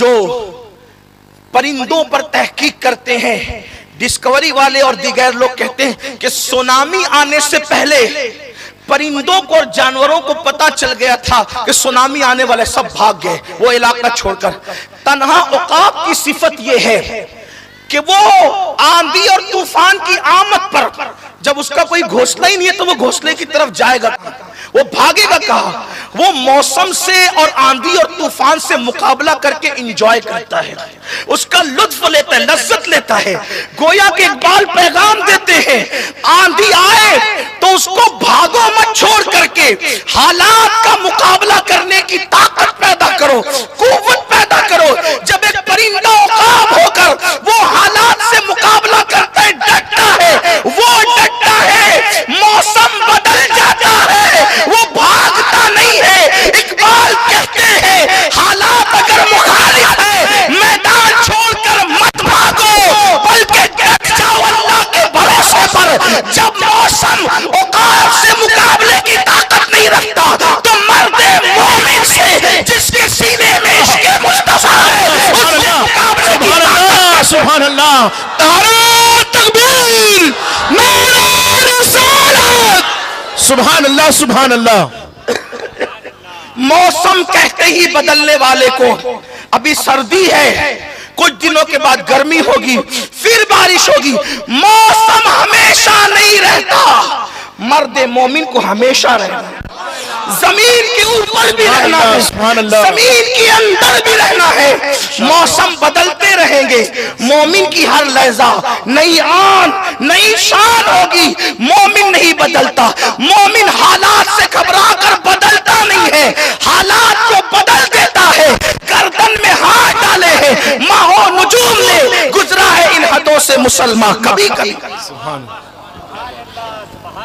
जो परिंदों पर तहकीक करते हैं, डिस्कवरी वाले और दीगर लोग कहते हैं कि सुनामी आने से पहले परिंदों को और जानवरों को पता चल गया था कि सुनामी आने वाले, सब भाग गए वो इलाका छोड़कर। तन्हा उकाब की सिफत यह है कि वो आंधी और तूफान की आमद पर जब उसका कोई घोंसला ही नहीं है तो वो घोंसले की तरफ जाएगा, वो भागेगा कहाँ? वो मौसम से और आंधी और तूफान से मुकाबला करके एंजॉय करता है, उसका लुत्फ लेता है, लज्जत लेता है। गोया के इकबाल पैगाम देते हैं, आंधी आए तो उसको भागो मत छोड़ करके, हालात का मुकाबला करने की ताकत पैदा करो, कुव्वत पैदा करो। जब एक परिंदा औकाब होकर वो हालात से मुकाबला करता है, डटता है, वो डटता है, मौसम बदल जाता है, वो भागता नहीं है। इकबाल कहते हैं हालात अगर मुखालिफ है, मैदान छोड़कर मत भागो, बल्कि डट जाओ अल्लाह के भरोसे पर। जब मौसम औकाब से मुकाबले की ताकत नहीं रखता तो मर्दे मोमिन से जिसके सीने में इश्क़े मुस्तफा है, उससे मुकाबले की ताकत। सुभान अल्लाह, नारे तकबीर, नारे रिसालत, सुभान अल्लाह, सुभान अल्लाह। मौसम कहते ही बदलने वाले को, अभी सर्दी है, कुछ दिनों के बाद गर्मी होगी, फिर बारिश होगी। मौसम हमेशा नहीं रहता, मर्दे मोमिन को हमेशा रहना, जमीन के ऊपर भी रहना है, जमीन के अंदर भी रहना है। मौसम बदलते रहेंगे, मोमिन की हर लहजा नई आन नई शान होगी। मोमिन नहीं बदलता, मोमिन हालात से घबरा कर बदलता नहीं है, हालात को बदल देता है। गर्दन में हाथ डाले हैं, माहो नुजूम ने गुजरा है इन हदों से मुसलमान कभी कभी।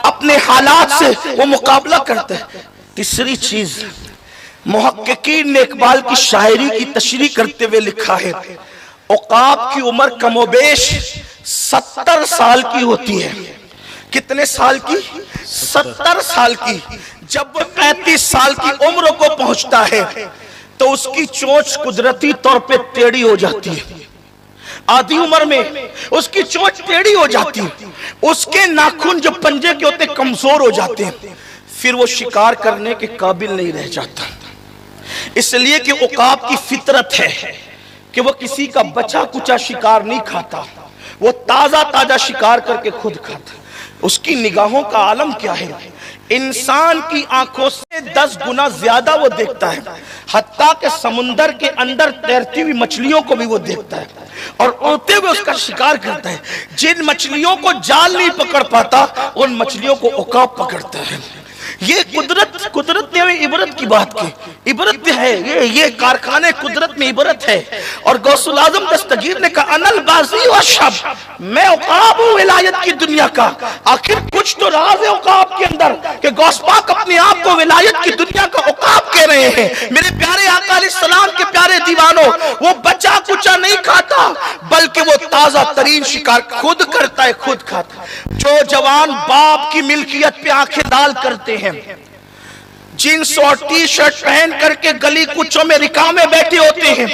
अपने हालात से वो मुकाबला करते हैं। तीसरी चीज, मुहक्किकीन ने इकबाल की शायरी की तशरीह करते हुए लिखा है, औकाब की उम्र कमोबेश 70 साल की होती है। कितने साल की? 70 साल की। जब वो 35 साल की उम्र को पहुंचता है तो उसकी चोंच कुदरती तौर पे टेढ़ी हो जाती है। आधी उम्र में उसकी चोंच टेढ़ी हो जाती है, उसके नाखून जो पंजे के होते कमजोर हो जाते हैं, फिर वो शिकार करने के काबिल नहीं रह जाता। इसलिए कि उकाब की फितरत है कि वो किसी का बचा कुचा शिकार नहीं खाता, वो ताजा ताजा शिकार करके खुद खाता। उसकी निगाहों का आलम क्या है? इंसान की आंखों से 10 गुना ज्यादा वो देखता है, हत्ता के समुंदर के अंदर तैरती हुई मछलियों को भी वो देखता है और उड़ते हुए उसका शिकार करता है। जिन मछलियों को जाल नहीं पकड़ पाता उन मछलियों को उकाब पकड़ता है। ये कुदरत ने हमें इबरत की बात की, इबरत है ये कारखाने कुदरत में इबरत है। और गौसुल आजम दस्तगीर ने कहा अनल बाजी व शब, मैं औकाब हूं विलायत की दुनिया का। आखिर कुछ तो राज है औकाब के अंदर कि गौस पाक अपने आप को विलायत की दुनिया का औकाब कह रहे हैं। मेरे प्यारे आका अलैहिस्सलाम के प्यारे दीवानों, वो बचा कुचा नहीं खाता बल्कि वो ताजा तरीन शिकार खुद करता है, खुद खाता। जो जवान बाप की मिल्कियत पे आंखें लाल करते हैं, जींस और टी शर्ट पहन करके गली कुचों में रिकामे बैठे होते हैं,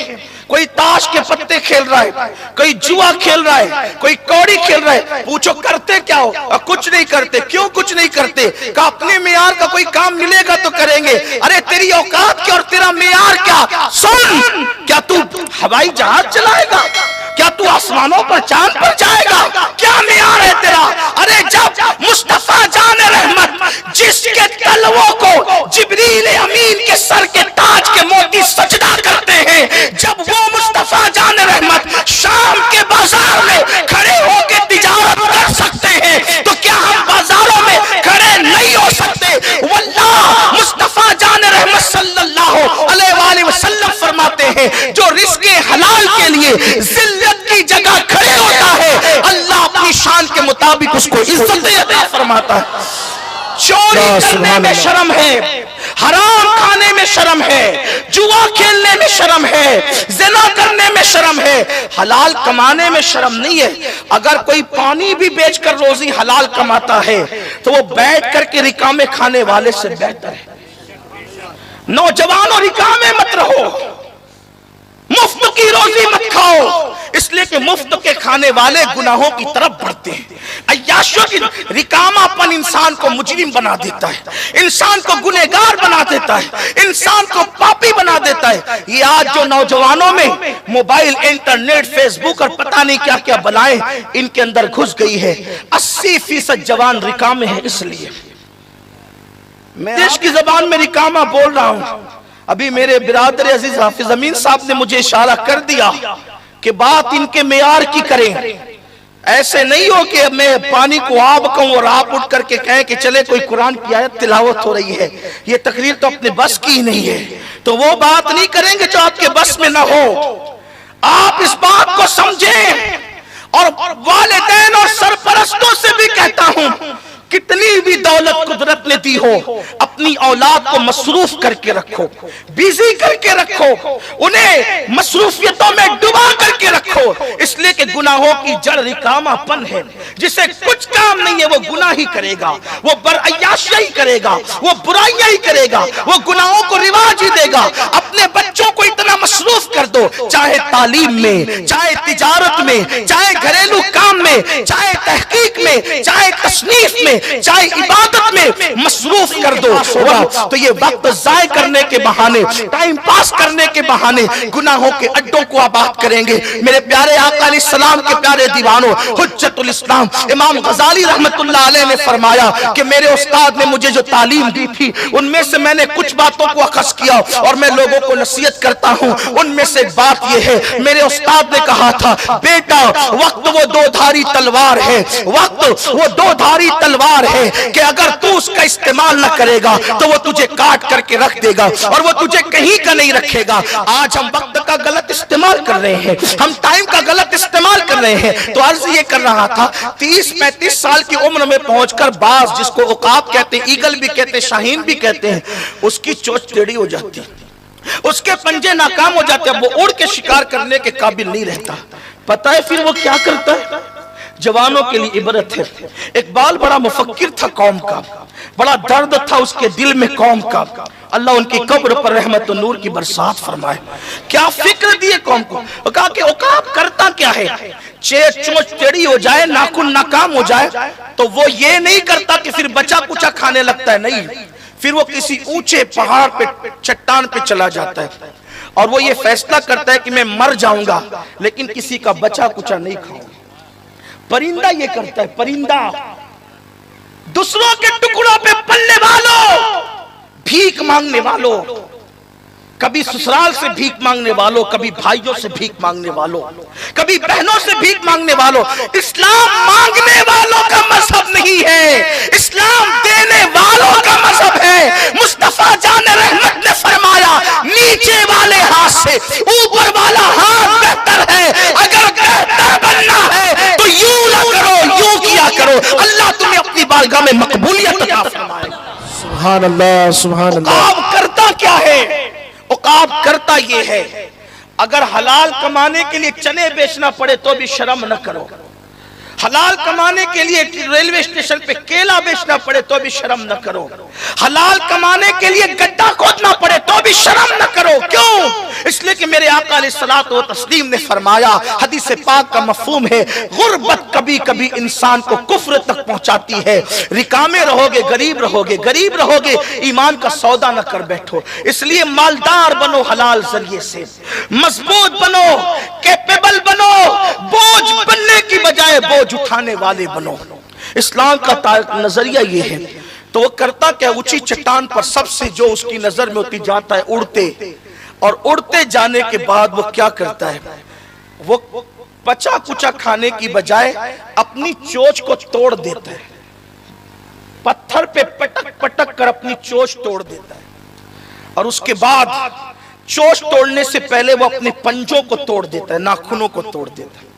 कोई ताश के पत्ते खेल रहा है, कोई जुआ खेल रहा है, कोई कौड़ी खेल रहा है, पूछो करते क्या हो? कुछ नहीं करते। क्यों कुछ नहीं करते? का अपने मेयार का कोई काम मिलेगा तो करेंगे। अरे तेरी औकात क्या और तेरा मेयार क्या? सुन, क्या तू हवाई जहाज चलाएगा? क्या तू आसमानों पर चांद पर जाएगा? क्या मेयार है तेरा? अरे जब मुस्तफा जान रहमत जिसके तलवों को जिब्रील अमीन के सर के ताज के मोती सजदा करते हैं, जब वो मुस्तफा जान रहमत शाम के बाजार में खड़े होकर तिजारत कर सकते हैं तो क्या हम बाजारों में खड़े नहीं हो सकते? वल्लाह मुस्तफा जान रहमत सल्लल्लाहु अलैहि वसल्लम फरमाते हैं, जो रिज़्क़े हलाल के लिए जिल्लत की जगह खड़े होता है, अल्लाह अपनी शान के मुताबिक उसको इज्जत अता फरमाता है। चोरी करने में शर्म है, हराम खाने में शर्म है, जुआ खेलने में शर्म है, ज़िना करने में शर्म है, हलाल कमाने में शर्म नहीं है। अगर कोई पानी भी बेचकर रोजी हलाल कमाता है तो वो बैठ करके रिकामे खाने वाले से बेहतर है। नौजवानों रिकामे मत रहो, मुफ्त की रोजी मत खाओ, इसलिए कि मुफ्त के खाने वाले गुनाहों की तरफ बढ़ते हैं। अय्याशों की रिकामापन इंसान को मुजरिम बना देता है, इंसान को गुनहगार बना देता है, इंसान को पापी बना देता है। ये आज जो नौजवानों में मोबाइल, इंटरनेट, फेसबुक और पता नहीं क्या क्या बलाएं इनके अंदर घुस गई है, 80% जवान रिकामे हैं। इसलिए मैं देश की जबान में रिकामा बोल रहा हूं। अभी मेरे बिरादर अजीज हाफिज अमीन साहब ने मुझे इशारा कर दिया कि बात इनके मेयार की करें। ऐसे नहीं हो कि मैं पानी को आब कहूं और आप उठ करके कहें कि चले कोई कुरान की आयत तिलावत हो रही है, ये तकरीर तो अपने बस की ही नहीं है। तो वो बात नहीं करेंगे जो आपके बस में ना हो। आप इस बात को समझें और वालिदैन और सरपरस्तों से भी कहता हूं, कितनी भी दौलत कुदरत ने दी हो, अपनी औलाद को मसरूफ करके रखो, बिजी करके रखो, उन्हें मसरूफियतों में डुबा करके रखो, इसलिए कि गुनाहों की जड़ रिकामापन है। जिसे कुछ काम नहीं है वो गुनाह ही करेगा, वो बरअयाशियां ही करेगा, वो बुराइयां ही करेगा, वो गुनाहों को रिवाज ही देगा। अपने बच्चों को इतना मसरूफ कर दो, चाहे तालीम में, चाहे तिजारत में, चाहे घरेलू काम में, चाहे तहकीक में, चाहे तसनीफ में, चाहे इबादत में मसरूफ कर दो। तो ये वक्त जाय करने के बहाने, टाइम पास करने के बहाने गुनाहों के अड्डों को आबाद करेंगे। मेरे प्यारे आका अलैहिस्सलाम के प्यारे दीवानों, हुज्जतुल इस्लाम इमाम गजाली रहमतुल्लाह अलैह ने फरमाया कि मेरे उस्ताद ने मुझे जो तालीम दी थी उनमें से मैंने कुछ बातों को अखज़ किया और मैं लोगों को नसीहत करता हूं। उनमें से एक बात यह है, मेरे उस्ताद ने कहा था, बेटा वक्त वो दो धारी तलवार है, वक्त वो दो धारी तलवार है कि अगर तू उसका इस्तेमाल न करेगा तो वो तुझे काट करके रख देगा और वो तुझे कहीं का नहीं रखेगा। आज हम वक्त का गलत इस्तेमाल कर रहे हैं, हम टाइम का गलत इस्तेमाल कर रहे हैं। तो अर्ज ये कर रहा था, 30-35 साल की उम्र में पहुंचकर बाज, जिसको उकाब कहते हैं, ईगल भी कहते हैं, शाहीन भी कहते हैं, उसकी चोंच टेढ़ी हो जाती है, उसके पंजे नाकाम हो जाते हैं, वो उड़ के शिकार करने के काबिल नहीं रहता। पता है फिर वो क्या करता है? जवानों के लिए इबरत है। इकबाल बड़ा मुफक्किर था कौम का, बड़ा दर्द था उसके दिल में कौम का। अल्लाह उनकी कब्र पर रहमत और नूर की बरसात फरमाए। क्या फिक्र दिए कौम को। कहा कि औकाब करता क्या है, चोंच टेढ़ी हो जाए, नाखून नाकाम हो जाए तो वो ये नहीं करता कि फिर बचा कुचा खाने लगता है, नहीं, फिर वो किसी ऊंचे पहाड़ पे, चट्टान पे चला जाता है और वो ये फैसला करता है कि मैं मर जाऊंगा लेकिन किसी का बचा कुचा नहीं खाऊंगा। परिंदा ये करता है, परिंदा दूसरों के टुकड़ों पे पलने वालों, भीख मांगने वालों, कभी ससुराल से भीख मांगने वालों, कभी भाइयों से भीख मांगने वालों, कभी बहनों से भीख मांगने वालों। इस्लाम मांगने वालों का मजहब नहीं है, इस्लाम देने वालों का मजहब है। मुस्तफा जान रहमत ने फरमाया, नीचे वाले हाथ से ऊपर वाला हाथ बेहतर है। अगर बेहतर बनना है तो यूं ना करो, यूं किया करो। अल्लाह तुम्हें अपनी बारगाह में मकबूलियत अता फरमाएगा। सुभान अल्लाह, सुभान अल्लाह। औकाब करता क्या है? औकाब करता ये है, अगर हलाल कमाने के लिए चने बेचना पड़े तो भी शर्म न करो, हलाल कमाने के लिए रेलवे स्टेशन पे केला बेचना पड़े तो भी शर्म न करो, हलाल कमाने के लिए गड्ढा खोदना पड़े तो भी शर्म न करो। क्यों? इसलिए कि मेरे आका अलैहिस्सलातु व तस्लीम ने फरमाया, हदीस पाक का मफहूम है, गुर्बत कभी कभी इंसान को कुफ्र तक पहुंचाती है। रिकामे रहोगे, गरीब रहोगे, गरीब रहोगे, ईमान का सौदा न कर बैठो। इसलिए मालदार बनो, हलाल जरिए से मजबूत बनो, कैपेबल बनो, बोझ बनने की बजाय बोझ उठाने वाले बनो। इस्लाम का नजरिया ये है। तो वो करता क्या, ऊंची चट्टान पर सबसे जो उसकी नजर में होती जाता है उड़ते, और उड़ते जाने के बाद वो क्या करता है, वो बचा कुचा खाने की बजाय अपनी चोंच को तोड़ देता है, पत्थर पे पटक पटक कर अपनी चोंच तोड़ देता है। और उसके बाद चोंच तोड़ने से पहले वो अपने पंजों को तोड़ देता है, नाखूनों को तोड़ देता है।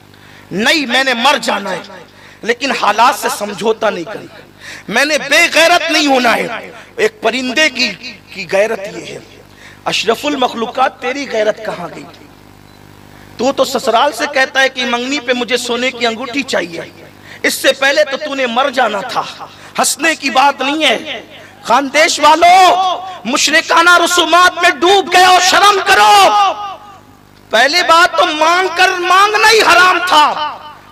नहीं, मैंने मर जाना है लेकिन हालात से समझौता नहीं करना, मैंने बेगैरत नहीं होना है। एक परिंदे की गैरत ये है। अशरफुल मखलूकात, तेरी गैरत कहां गई? तू तो ससुराल से कहता है कि मंगनी पे मुझे सोने की अंगूठी चाहिए, इससे पहले तो तूने मर जाना था। हंसने की बात नहीं है। खानदेश वालों, मुशरिकाना रसूमात में डूब गए और शर्म करो। पहली बात तो मांगना ही हराम था,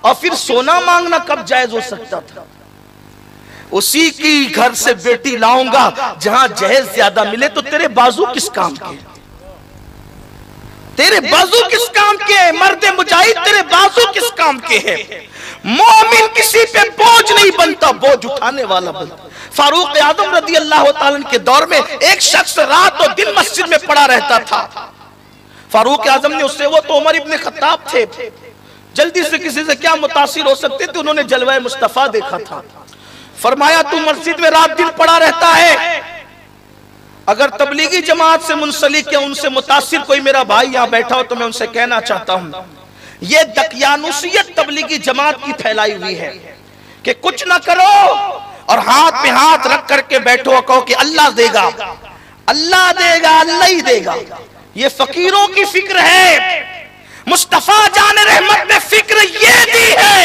और फिर सोना मांगना कब जायज हो सकता था? उसी की घर से बेटी लाऊंगा जहां जहेज ज्यादा मिले। तो तेरे बाजू किस काम के? तेरे बाजू किस काम के है? मर्दे मुजाहिद तेरे बाजू किस काम के है? मोमिन किसी पे बोझ नहीं बनता, बोझ उठाने वाला बनता। फारूक आजम रदी अल्लाह तआला के दौर में एक शख्स रात और दिन मस्जिद में पड़ा रहता था। फारूक आजम ने उससे, वो तो उमर इब्ने खत्ताब थे, जल्दी से किसी से क्या मुतासिर हो सकते थे, उन्होंने जलवा मुस्तफा देखा था। फरमाया तू मस्जिद में रात दिन पड़ा रहता है, अगर तबलीगी जमात से मुंसलिक या उनसे मुतासिर कोई मेरा भाई यहाँ बैठा हो तो मैं उनसे कहना चाहता हूँ, ये दकियानुसियत तबलीगी जमात की फैलाई हुई है कि कुछ ना करो और हाथ पे हाथ रख करके बैठो, कहो कि अल्लाह देगा, अल्लाह देगा, अल्लाह ही देगा। ये फकीरों की फिक्र है। मुस्तफा जान रहमत ने फिक्र ये दी है,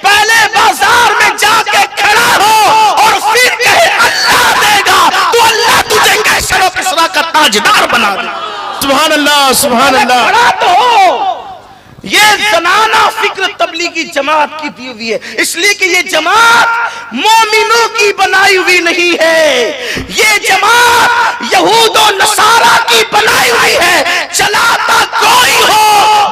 पहले बाजार में जाके खड़ा हो और फिर कहे अल्लाह देगा, तो अल्लाह तुझे कैसर किसरा का ताजदार बना दे। सुभान अल्लाह, सुभान अल्लाह। खड़ा तो हो। ये जनाना फिक्र तबलीगी जमात की दी हुई है, इसलिए कि ये जमात मोमिनों की बनाई हुई नहीं है, ये जमात यहूद और नसारा की बनाई हुई है। चलाता कोई हो,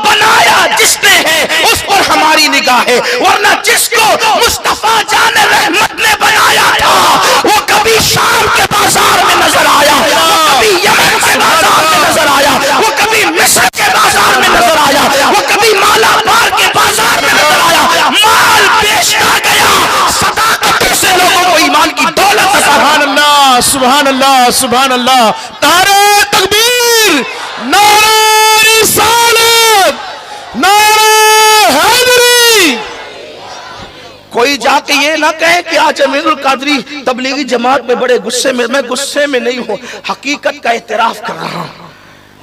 बनाया जिसने है उस पर हमारी निगाह है, वरना जिसको मुस्तफा जान रहमत ने बनाया था वो कभी शाम के बाजार में नजर आया, वो कभी यमन के बाजार में नजर आया, वो कभी मिस्र के बाजार में नजर आया, वो कभी मालाबार के बाजार में नजर आया। माल बेचता गया, सदाकत से लोगों को ईमान की दौलत। सुभान अल्लाह, सुभान अल्लाह, सुभान अल्लाह। नारे तकबीर, नारे रिसालत, नारे हैदरी। कोई जाके ये ना कहे कि आज अमीरुल कादरी तबलीगी जमात में बड़े गुस्से में। मैं गुस्से में नहीं हूं, हकीकत का एतराफ कर रहा हूं।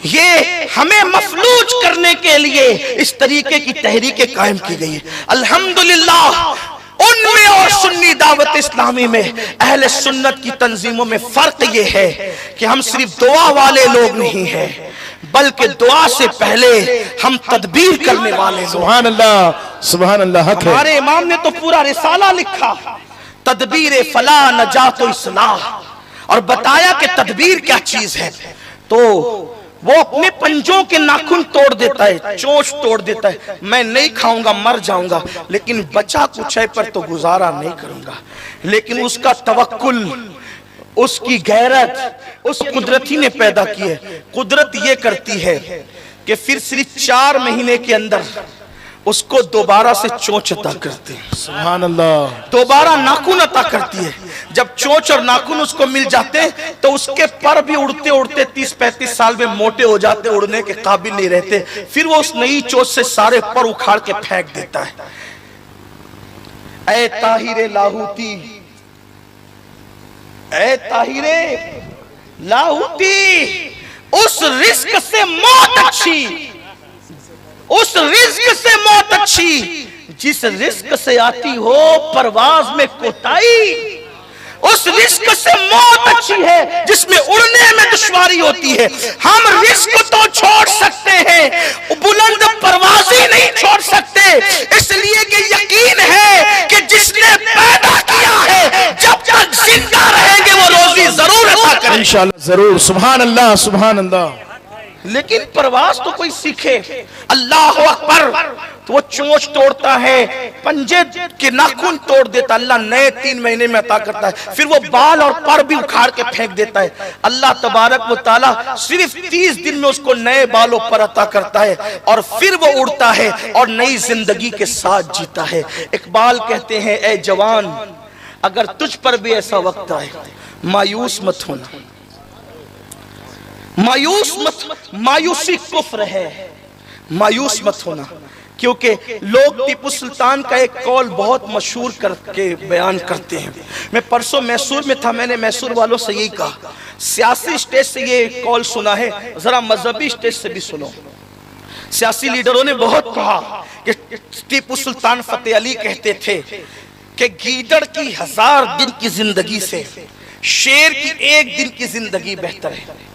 ये हमें मफलूज करने के लिए इस तरीके की तहरीकें कायम की गई है। अल्हम्दुलिल्लाह उनमें और सुन्नी दावत इस्लामी में अहले सुन्नत की तंजीमों में फर्क ये है कि हम सिर्फ दुआ वाले लोग नहीं हैं, बल्कि दुआ से पहले हम तदबीर करने वाले। सुभान अल्लाह, सुभान अल्लाह। हक है। हमारे इमाम ने तो पूरा रिसाला लिखा, तदबीर फला नजात इस्लाह, और बताया कि तदबीर क्या चीज है। तो वो अपने पंजों के नाखून तोड़ देता है, चोंच तोड़ देता है, मैं नहीं खाऊंगा मर जाऊंगा, लेकिन बचा कुछ है पर तो गुजारा नहीं करूंगा। लेकिन उसका तवक्कुल, उसकी गैरत उस कुदरत ही ने पैदा की है। कुदरत ये करती है कि फिर सिर्फ 4 महीने के अंदर उसको दोबारा से चोंच अता करती है। सुभान अल्लाह। दोबारा नाखून अता करती है। जब चोंच और नाखून उसको मिल जाते हैं तो उसके पर भी उड़ते उड़ते 30-35 साल में मोटे हो जाते, उड़ने के काबिल नहीं रहते। फिर वो उस नई चोंच से सारे पर उखाड़ के फेंक देता है। ऐ ताहिरे लाहूती, ऐ ताहिरे लाहूती, उस रिस्क से मौत अच्छी, उस रिस्क से मौत अच्छी जिस रिस्क से आती हो परवाज में कोताही। उस रिस्क से मौत अच्छी है जिसमें उड़ने में दुश्वारी होती है। हम रिस्क तो छोड़ सकते हैं, बुलंद परवाज़ी नहीं छोड़ सकते, इसलिए कि यकीन है कि जिसने पैदा किया है जब तक जिंदा रहेंगे वो रोजी जरूर अता करेंगे इंशाअल्लाह, जरूर। सुभान अल्लाह, सुभान अल्लाह। लेकिन परवाज तो कोई सीखे। अल्लाह अकबर, तो वो चोंच तोड़ता है, पंजे के नाखून तोड़ देता, अल्लाह नए 3 महीने में अता करता है। फिर वो बाल और पर भी उखाड़ के फेंक देता है। अल्लाह तबारक व तआला सिर्फ 30 दिन में उसको नए बालों पर अता करता है और फिर वो उड़ता है और नई जिंदगी के साथ जीता है। इकबाल कहते हैं, ऐ जवान अगर तुझ पर भी ऐसा वक्त आए मायूस मत होना, मायूस मत, मायूसी कुफ्र है, मायूस मत होना। क्योंकि लोग टीपू सुल्तान का एक कौल बहुत मशहूर करके बयान करते हैं। मैं परसों मैसूर में था, मैंने मैसूर वालों से यही कहा, सियासी स्टेज से ये कौल सुना है, जरा मजहबी स्टेज से भी सुनो। सियासी लीडरों ने बहुत कहा कि टीपू सुल्तान फतेह अली कहते थे कि गीदड़ की 1000 दिन की जिंदगी से शेर की 1 दिन की जिंदगी बेहतर है।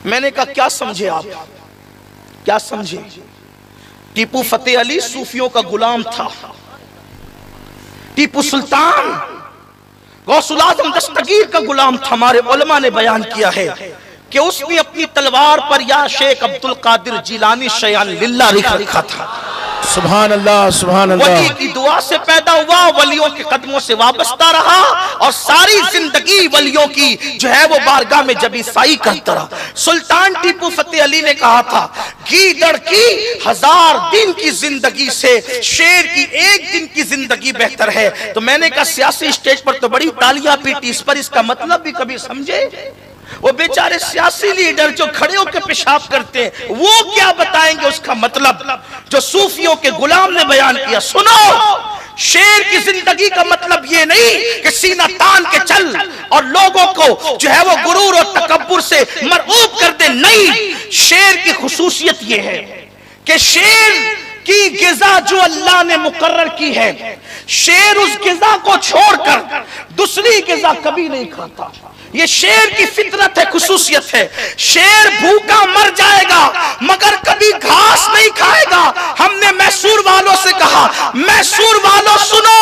मैंने कहा क्या समझे आप, क्या समझे? टीपू फतेह अली सूफियों का गुलाम था। टीपू सुल्तान गौसुल आजम दस्तगीर का गुलाम था। हमारे उलमा ने बयान किया है कि उसने अपनी तलवार पर या शेख अब्दुल कादिर जिलानी शयान लिल्ला लिखा लिखा था। सुभान अल्लाह, सुभान अल्लाह। वली की दुआ से पैदा हुआ, वलियों के कदमों से वाबस्ता रहा और सारी जिंदगी वलियों की जो है वो बारगाह में जबी साई करता रहा। सुल्तान टीपू फतेह अली ने कहा था, गीदड़ की 1000 दिन की जिंदगी से शेर की 1 दिन की जिंदगी बेहतर है। तो मैंने कहा सियासी स्टेज पर तो बड़ी तालियां पीटी, इस पर इसका मतलब भी कभी समझे? वो बेचारे सियासी लीडर जो खड़े होकर पेशाब करते हैं वो क्या बताएंगे उसका मतलब, जो सूफियों के गुलाम ने बयान किया। सुनो, शेर की जिंदगी का मतलब ये नहीं कि सीना तान के चल और लोगों को जो है वो गुरूर और तकब्बुर से मरऊब कर दे। नहीं, शेर की खुसूसियत ये है कि शेर की गिज़ा जो अल्लाह ने मुकर्रर की है, शेर उस गिज़ा को छोड़कर दूसरी गिज़ा कभी नहीं खाता। ये शेर की फितरत है, खुसूसियत है। शेर भूखा मर जाएगा मगर कभी घास नहीं खाएगा। हमने मैसूर वालों से कहा, मैसूर वालों सुनो,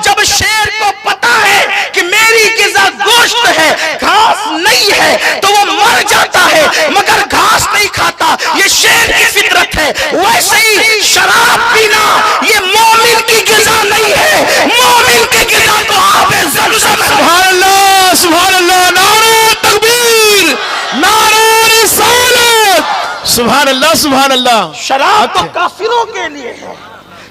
जब शेर को पता है कि मेरी गिज़ा गोश्त है, घास नहीं है, तो वो मर जाता है मगर घास नहीं खाता। ये शेर की फितरत है। वैसे ही शराब पीना ये मोमिन की गिज़ा नहीं है। मोमिन की गिज़ा तो आबे ज़मज़म है। सुभान अल्लाह, सुभान अल्लाह। नारे तकबीर, नारे रिसालत। सुभान अल्लाह, सुभान अल्लाह। शराब तो काफिरों के लिए है,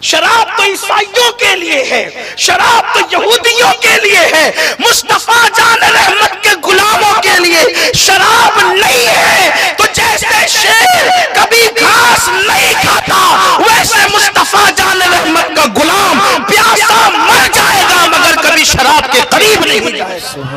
शराब तो ईसाइयों के लिए है, शराब तो यहूदियों के लिए है, मुस्तफा जान रहमत के गुलामों के लिए शराब